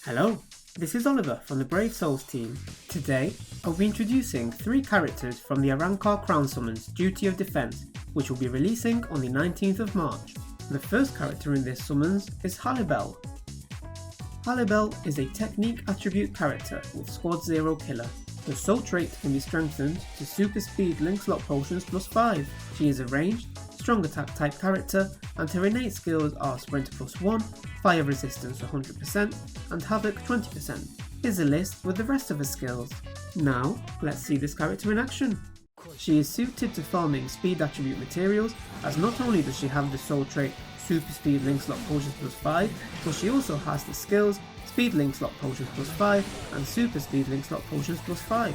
Hello, this is Oliver from the Brave Souls team. Today, I'll be introducing 3 characters from the Arrancar Crown Summons Duty of Defense, which will be releasing on the 19th of March. The first character in this summons is Halibel. Halibel is a technique attribute character with Squad 0 Killer. The soul trait can be strengthened to Super Speed Link Slot Potions +5. She is a ranged, strong attack type character, and her innate skills are Sprint +1, Fire Resistance 100%, and Havoc 20%. Here's a list with the rest of her skills. Now, let's see this character in action. She is suited to farming speed attribute materials, as not only does she have the soul trait Super Speed Link Slot Potions +5, but she also has the skills Speed Link Slot Potions +5 and Super Speed Link Slot Potions +5.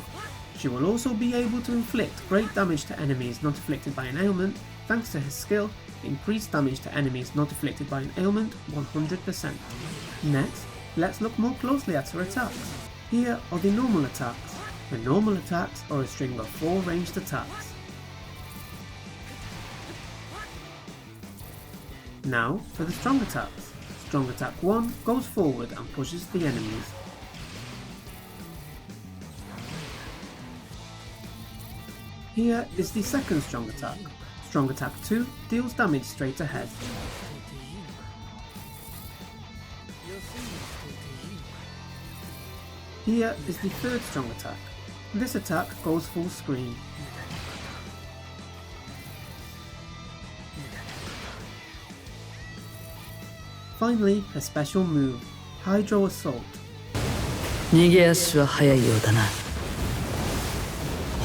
She will also be able to inflict great damage to enemies not afflicted by an ailment, thanks to her skill Increased Damage to Enemies Not Afflicted by an Ailment 100%. Next, let's look more closely at her attacks. Here are the normal attacks. The normal attacks are a string of 4 ranged attacks. Now for the strong attacks. Strong attack 1 goes forward and pushes the enemies. Here is the second strong attack. Strong attack 2 deals damage straight ahead. Here is the third strong attack. This attack goes full screen. Finally, her special move, Hydro Assault. 逃げ足は早いようだな。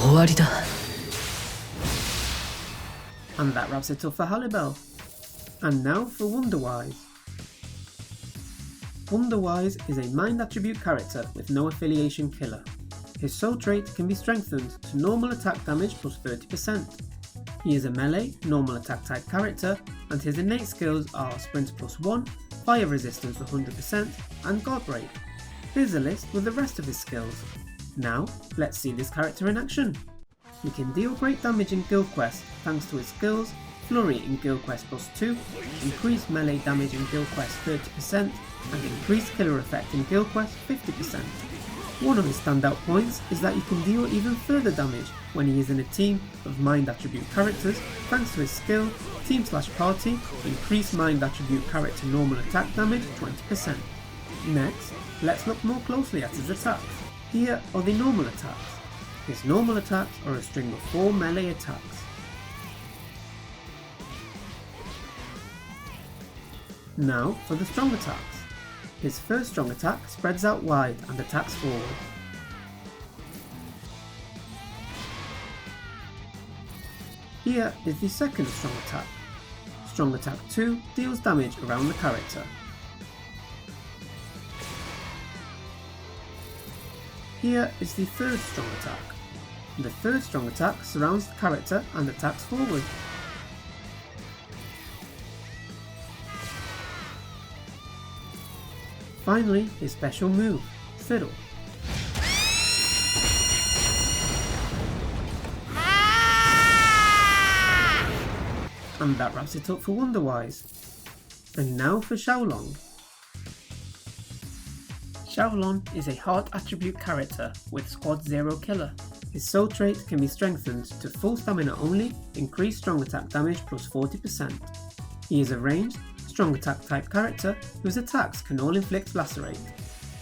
終わりだ。 And that wraps it up for Halibel. And now for Wonderweiss. Wonderweiss is a mind attribute character with no affiliation killer. His soul trait can be strengthened to normal attack damage +30%. He is a melee, normal attack type character, and his innate skills are Sprint +1, Fire Resistance 100%, and Guard Break. Here's a list with the rest of his skills. Now, let's see this character in action. He can deal great damage in Guild Quest thanks to his skills Flurry in Guild Quest +2, increased melee damage in Guild Quest 30%, and increased killer effect in Guild Quest 50%. One of his standout points is that he can deal even further damage when he is in a team of mind attribute characters thanks to his skill Team/Party, increased mind attribute character normal attack damage 20%. Next, let's look more closely at his attacks. Here are the normal attacks. His normal attacks are a string of 4 melee attacks. Now for the strong attacks. His first strong attack spreads out wide and attacks forward. Here is the second strong attack. Strong attack 2 deals damage around the character. Here is the third strong attack. The third strong attack surrounds the character and attacks forward. Finally, his special move, Fiddle. And that wraps it up for Wonderweiss. And now for Shawlong. Shawlong is a heart attribute character with Squad 0 Killer. His soul trait can be strengthened to full stamina only, increased strong attack damage +40%. He is a ranged, strong attack type character whose attacks can all inflict lacerate.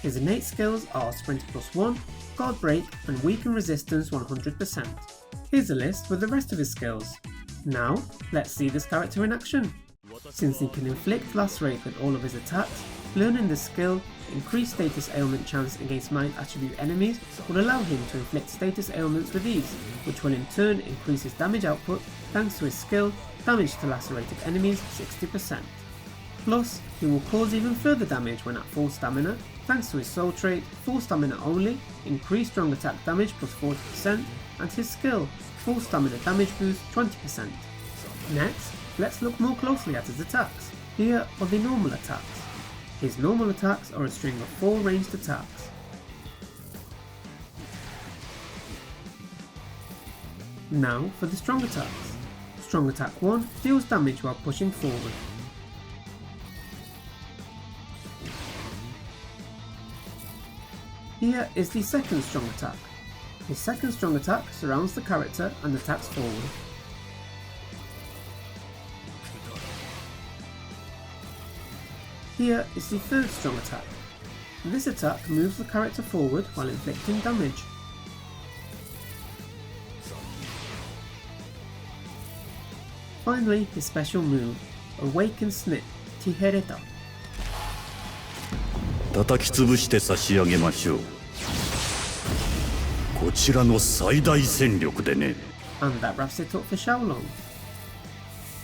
His innate skills are Sprint +1, Guard Break, and Weaken Resistance 100%. Here's a list with the rest of his skills. Now, let's see this character in action. Since he can inflict lacerate with all of his attacks, learning the skill Increased Status Ailment Chance against mind attribute enemies will allow him to inflict status ailments with ease, which will in turn increase his damage output thanks to his skill Damage to Lacerated Enemies 60%. Plus, he will cause even further damage when at full stamina thanks to his soul trait Full Stamina Only, increased strong attack damage +40%, and his skill Full Stamina Damage Boost 20%. Next, let's look more closely at his attacks. Here are the normal attacks. His normal attacks are a string of 4 ranged attacks. Now for the strong attacks. Strong attack 1 deals damage while pushing forward. Here is the second strong attack. The second strong attack surrounds the character and attacks forward. Here is the third strong attack. This attack moves the character forward while inflicting damage. Finally, his special move, Awaken Snip, Tijereta. 叩き潰して差し上げましょう。こちらの最大戦力でね。And that wraps it up for Shawlong.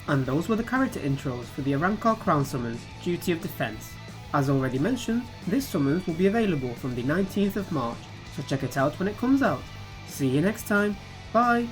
And those were the character intros for the Arrancar Crown Summons, Duty of Defense. As already mentioned, this summons will be available from the 19th of March, so check it out when it comes out. See you next time, bye!